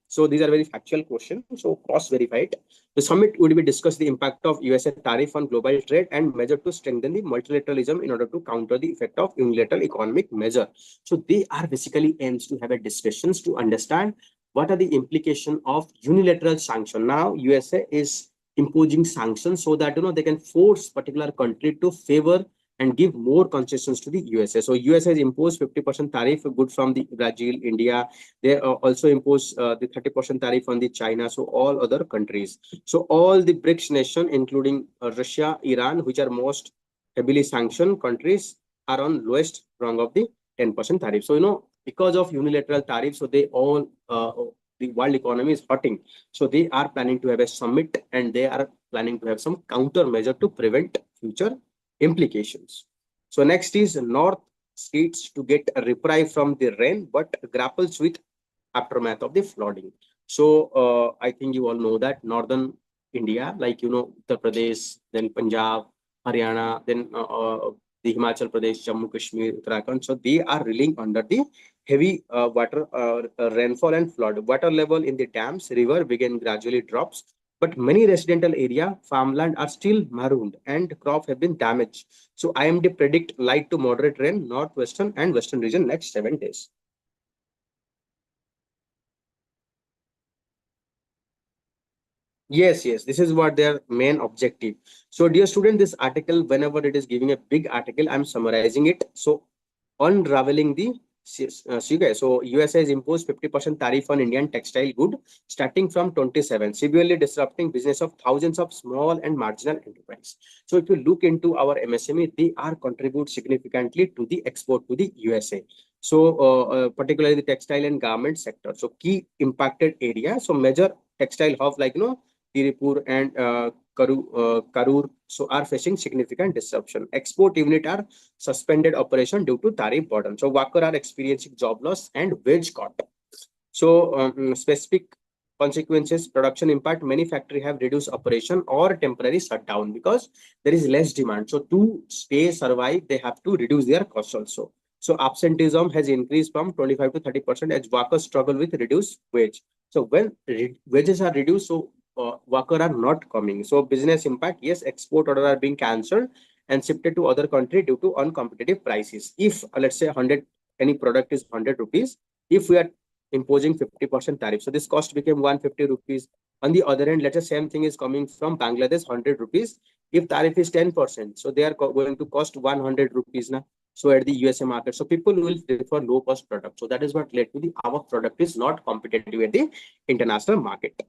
So these are very factual questions, so cross verify it. The summit would be discuss the impact of USA tariff on global trade and measure to strengthen the multilateralism in order to counter the effect of unilateral economic measure. So they are basically aims to have a discussions to understand what are the implication of unilateral sanction. Now USA is imposing sanctions so that they can force particular country to favor and give more concessions to the USA. So USA has imposed 50% tariff good from the Brazil, India. They also impose the 30% tariff on the China. So all other countries. So all the BRICS nation, including Russia, Iran, which are most heavily sanctioned countries, are on lowest rung of the 10% tariff. So because of unilateral tariff, so they all the world economy is hurting. So they are planning to have a summit, and they are planning to have some countermeasure to prevent future implications. So next is North states to get a reprieve from the rain, but grapples with aftermath of the flooding. So I think you all know that northern India, like Uttar Pradesh, then Punjab, Haryana, then the Himachal Pradesh, Jammu Kashmir, Uttarakhand. So they are reeling under the heavy water rainfall and flood. Water level in the dams, river begin gradually drops, but many residential area, farmland are still marooned and crop have been damaged. So IMD predict light to moderate rain, northwestern and western region next 7 days. Yes, this is what their main objective. So, dear student, this article, whenever it is giving a big article, I'm summarizing it. So, unraveling the so USA has imposed 50% tariff on Indian textile good starting from 27, severely disrupting business of thousands of small and marginal enterprise. So if you look into our MSME, they are contribute significantly to the export to the USA. So particularly the textile and garment sector. So key impacted area. So major textile hub like Tirupur and Karur, so are facing significant disruption. Export unit are suspended operation due to tariff burden. So workers are experiencing job loss and wage cut. So specific consequences, production impact, many factory have reduced operation or temporary shutdown because there is less demand. So to stay survive, they have to reduce their costs also. So absenteeism has increased from 25 to 30% as workers struggle with reduced wage. So when wages are reduced, so workers are not coming. So business impact, yes, export orders are being cancelled and shifted to other country due to uncompetitive prices. If let's say 100 any product is 100 rupees, if we are imposing 50% tariff, so this cost became 150 rupees. On the other hand, let's say same thing is coming from Bangladesh, 100 rupees. If tariff is 10%, so they are going to cost 100 rupees now. So at the USA market, so people will prefer low cost product. So that is what led to the our product is not competitive at the international market.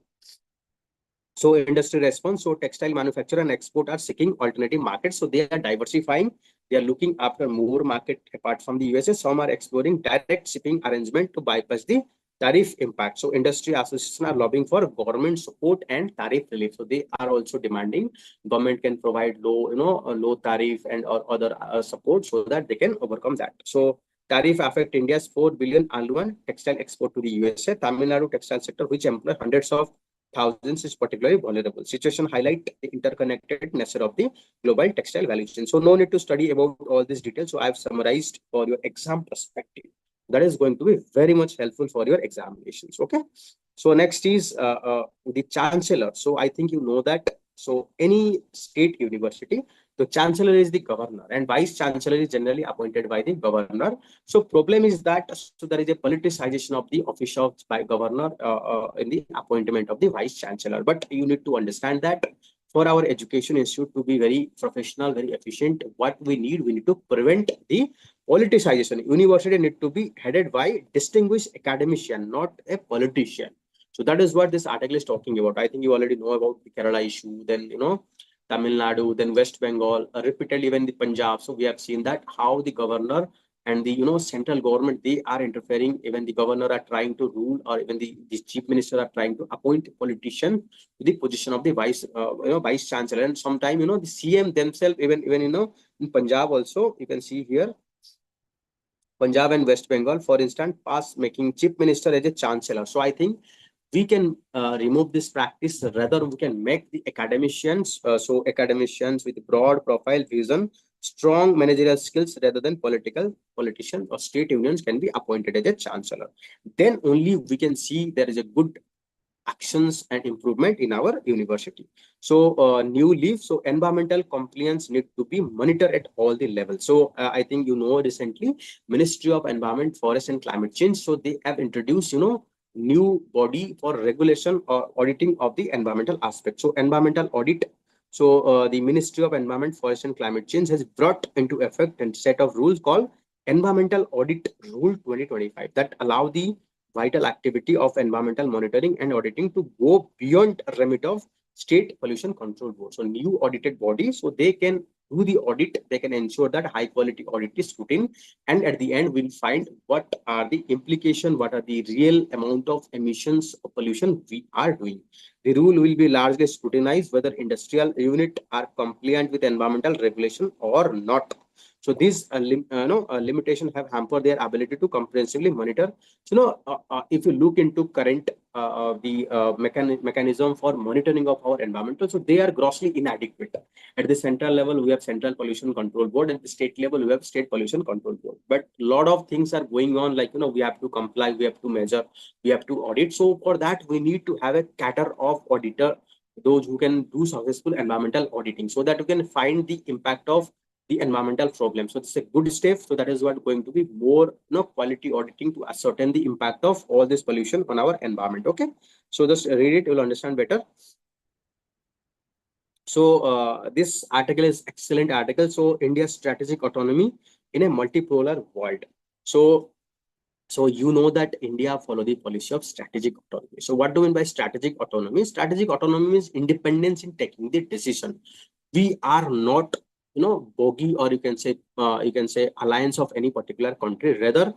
So industry response, so textile manufacturer and export are seeking alternative markets. So they are diversifying. They are looking after more market apart from the USA. Some are exploring direct shipping arrangement to bypass the tariff impact. So industry associations are lobbying for government support and tariff relief. So they are also demanding government can provide low, low tariff and or other support so that they can overcome that. So tariff affect India's 4 billion annual textile export to the USA. Tamil Nadu textile sector, which employ hundreds of thousands, is particularly vulnerable. Situation highlight the interconnected nature of the global textile value chain. So no need to study about all these details. So I've summarized for your exam perspective. That is going to be very much helpful for your examinations. Okay. So next is the chancellor. So I think you know that. So any state university, the chancellor is the governor and vice chancellor is generally appointed by the governor. So problem is that so there is a politicization of the officials by governor in the appointment of the vice chancellor. But you need to understand that for our education institute to be very professional, very efficient, what we need to prevent the politicization. University need to be headed by distinguished academician, not a politician. So that is what this article is talking about. I think you already know about the Kerala issue, then Tamil Nadu, then West Bengal, repeatedly even the Punjab. So we have seen that how the governor and the central government, they are interfering. Even the governor are trying to rule, or even the chief minister are trying to appoint a politician to the position of the vice chancellor. And sometime the CM themselves, even in Punjab also, you can see here Punjab and West Bengal, for instance, pass making chief minister as a chancellor. So I think we can remove this practice. Rather, we can make the academicians, so academicians with broad profile vision, strong managerial skills, rather than politician or state unions can be appointed as a chancellor. Then only we can see there is a good actions and improvement in our university. So new leaf, so environmental compliance need to be monitored at all the levels. So I think recently Ministry of Environment, Forest and Climate Change, so they have introduced new body for regulation or auditing of the environmental aspect. So environmental audit. So the Ministry of Environment, Forest and Climate Change has brought into effect a set of rules called Environmental Audit Rule 2025 that allow the vital activity of environmental monitoring and auditing to go beyond remit of state pollution control board. So new audited body, so they can do the audit, they can ensure that high quality audit is scrutiny, and at the end we'll find what are the implication, what are the real amount of emissions of pollution we are doing. The rule will be largely scrutinized whether industrial unit are compliant with environmental regulation or not. So these limitations have hampered their ability to comprehensively monitor. So if you look into current mechanism for monitoring of our environmental, so they are grossly inadequate. At the central level, we have Central Pollution Control Board. At the state level, we have State Pollution Control Board. But a lot of things are going on, like we have to comply, we have to measure, we have to audit. So for that, we need to have a cadre of auditor, those who can do successful environmental auditing, so that you can find the impact of the environmental problem. So it's a good step. So that is what going to be more quality auditing to ascertain the impact of all this pollution on our environment. Okay, so just read it, you'll understand better. So this article is excellent article. So India's strategic autonomy in a multipolar world. So you know that India follow the policy of strategic autonomy. So what do we mean by strategic autonomy? Strategic autonomy means independence in taking the decision. We are not bogey, or you can say alliance of any particular country. Rather,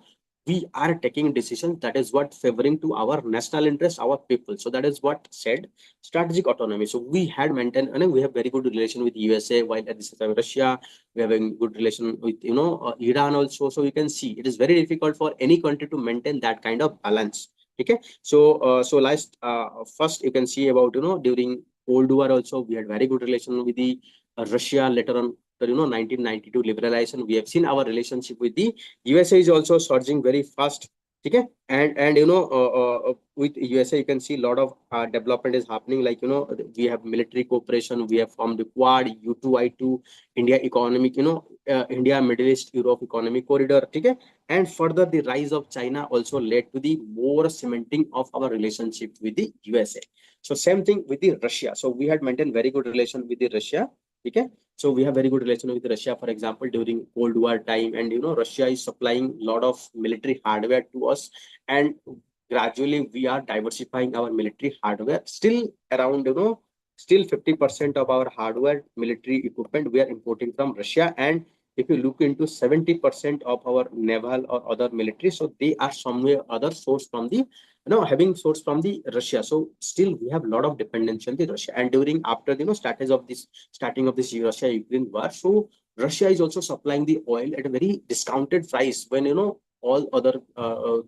we are taking decisions that is what favoring to our national interest, our people. So that is what said strategic autonomy. So we had maintained, and we have very good relation with USA, while at the same time Russia, we have a good relation with Iran also. So you can see it is very difficult for any country to maintain that kind of balance. Okay, so last first you can see about during Cold War also we had very good relation with the Russia. Later on, 1992 liberalization, we have seen our relationship with the USA is also surging very fast. Okay, and with USA you can see a lot of development is happening. Like we have military cooperation, we have formed the Quad, U2I2, India economic, India Middle East Europe economic corridor. Okay, and further the rise of China also led to the more cementing of our relationship with the USA. So same thing with the Russia. So we had maintained very good relation with the Russia. Okay, so we have very good relation with Russia, for example, during Cold War time, and Russia is supplying a lot of military hardware to us, and gradually we are diversifying our military hardware. Still around, still 50% of our hardware military equipment we are importing from Russia, and if you look into 70% of our naval or other military, so they are somewhere other source from the having source from the Russia. So still we have a lot of dependency on the Russia. And during after starting of this Russia Ukraine war, so Russia is also supplying the oil at a very discounted price, when all other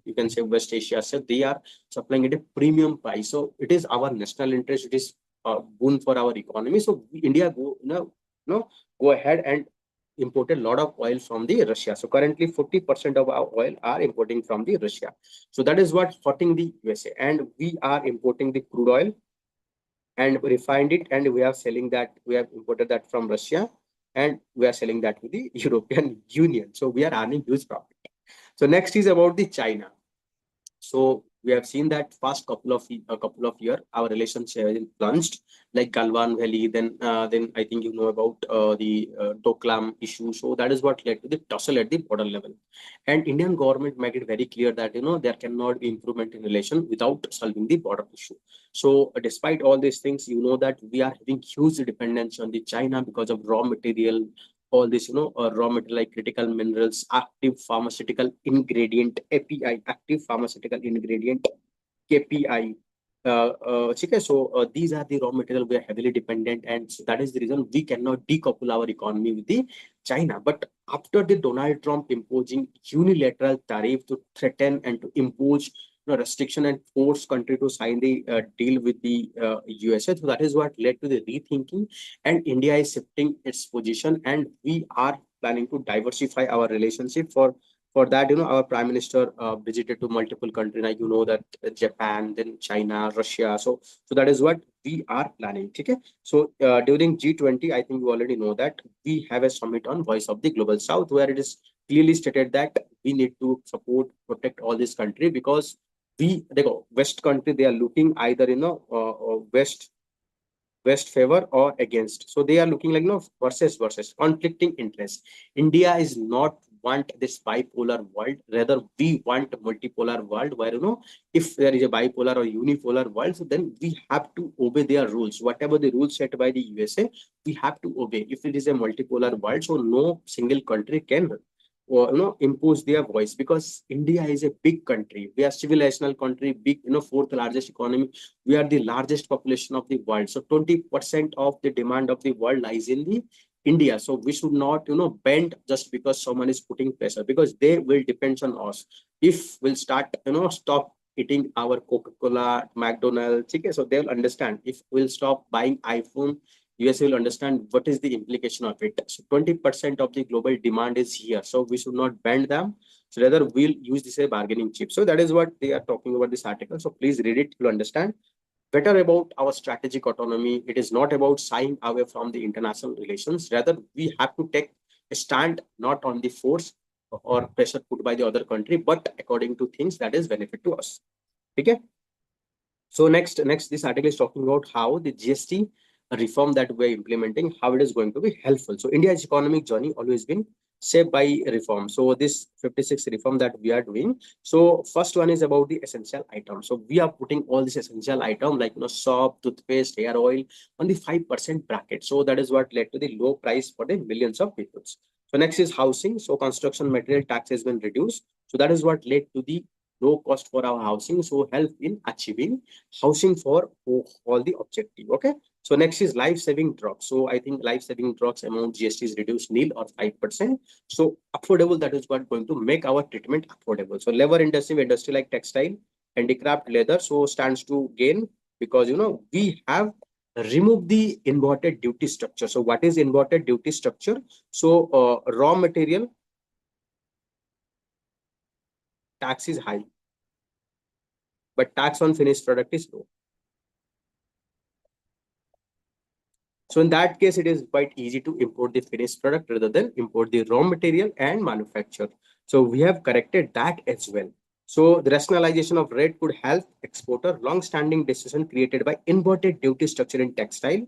you can say West Asia, so they are supplying at a premium price. So it is our national interest, it is boon for our economy. So India go ahead and imported a lot of oil from the Russia. So currently 40% of our oil are importing from the Russia. So that is what hurting the USA. And we are importing the crude oil and refined it, and we are selling that. We have imported that from Russia, and we are selling that to the European Union. So we are earning huge profit. So next is about the China. So we have seen that past couple of year our relationship has plunged, like Galwan Valley. Then I think about the Doklam issue. So that is what led to the tussle at the border level. And Indian government made it very clear that there cannot be improvement in relation without solving the border issue. So despite all these things, that we are having huge dependence on the China because of raw material, all this, raw material like critical minerals, active pharmaceutical ingredient, API, active pharmaceutical ingredient, KPI. Okay, so these are the raw material we are heavily dependent, and so that is the reason we cannot decouple our economy with the China. But after the Donald Trump imposing unilateral tariff to threaten and to impose restriction and force country to sign the deal with the USA, so that is what led to the rethinking, and India is shifting its position, and we are planning to diversify our relationship. For that, our prime minister visited to multiple countries, like that Japan, then China, Russia. So that is what we are planning. Okay, so during G20, I think you already know that we have a summit on Voice of the Global South, where it is clearly stated that we need to support, protect all this country, because they go West country, they are looking either West favor or against. So they are looking like versus conflicting interests. India is not want this bipolar world. Rather, we want multipolar world, where if there is a bipolar or unipolar world, so then we have to obey their rules. Whatever the rules set by the USA, we have to obey. If it is a multipolar world, so no single country can or impose their voice, because India is a big country. We are civilizational country, big, fourth largest economy. We are the largest population of the world. So 20% of the demand of the world lies in the India. So we should not, bend just because someone is putting pressure, because they will depend on us. If we'll start, stop eating our Coca-Cola, McDonald's, okay, so they'll understand. If we'll stop buying iPhone, USA will understand what is the implication of it. So 20% of the global demand is here. So we should not bend them. So rather we'll use this as a bargaining chip. So that is what they are talking about this article. So please read it to understand better about our strategic autonomy. It is not about shying away from the international relations. Rather, we have to take a stand not on the force or pressure put by the other country, but according to things that is benefit to us. Okay. So next, this article is talking about how the GST reform that we're implementing, how it is going to be helpful. So India's economic journey always been shaped by reform. So this 56 reform that we are doing. So first one is about the essential item. So we are putting all this essential item like soap, toothpaste, hair oil on the 5% bracket. So that is what led to the low price for the millions of people. So next is housing. So construction material tax has been reduced. So that is what led to the low cost for our housing. So help in achieving housing for all the objective. Okay. So next is life saving drugs. So I think life saving drugs amount GST is reduced nil or 5%. So affordable, that is what going to make our treatment affordable. So labor intensive industry like textile, handicraft, leather, so stands to gain, because we have removed the inverted duty structure. So what is inverted duty structure? So raw material tax is high. but tax on finished product is low. So in that case, it is quite easy to import the finished product rather than import the raw material and manufacture. So we have corrected that as well. So the rationalization of rate could help exporter long-standing decision created by inverted duty structure in textile,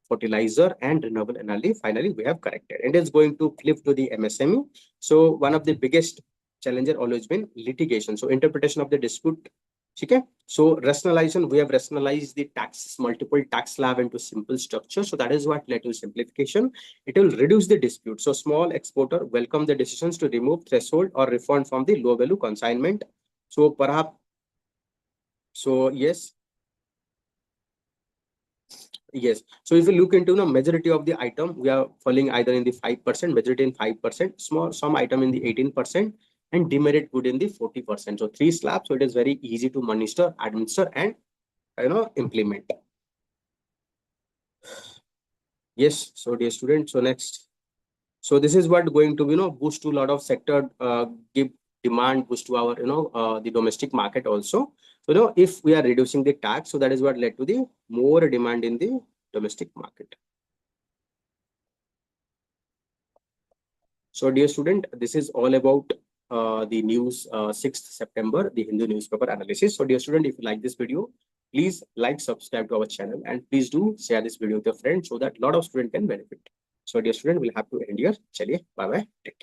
fertilizer, and renewable energy. Finally, we have corrected. And it's going to flip to the MSME. So one of the biggest challenger always been litigation. So interpretation of the dispute. Okay. So rationalization, we have rationalized the taxes, multiple tax slab into simple structure. So that is what led to simplification. It will reduce the dispute. So small exporter welcome the decisions to remove threshold or refund from the low value consignment. So perhaps, so yes, yes. So if you look into the majority of the item, we are falling either in the 5%, majority in 5%, small some item in the 18%, and demerit good in the 40%. So three slabs. So it is very easy to administer, and implement. Yes. So dear student, so next. So this is what going to boost to a lot of sector, give demand boost to our the domestic market also. So if we are reducing the tax, so that is what led to the more demand in the domestic market. So dear student, this is all about the news 6th September, the Hindu newspaper analysis. So dear student, if you like this video, please like, subscribe to our channel, and please do share this video with your friends so that a lot of students can benefit. So dear student, we'll have to end here. Chaliye, bye bye. Take care.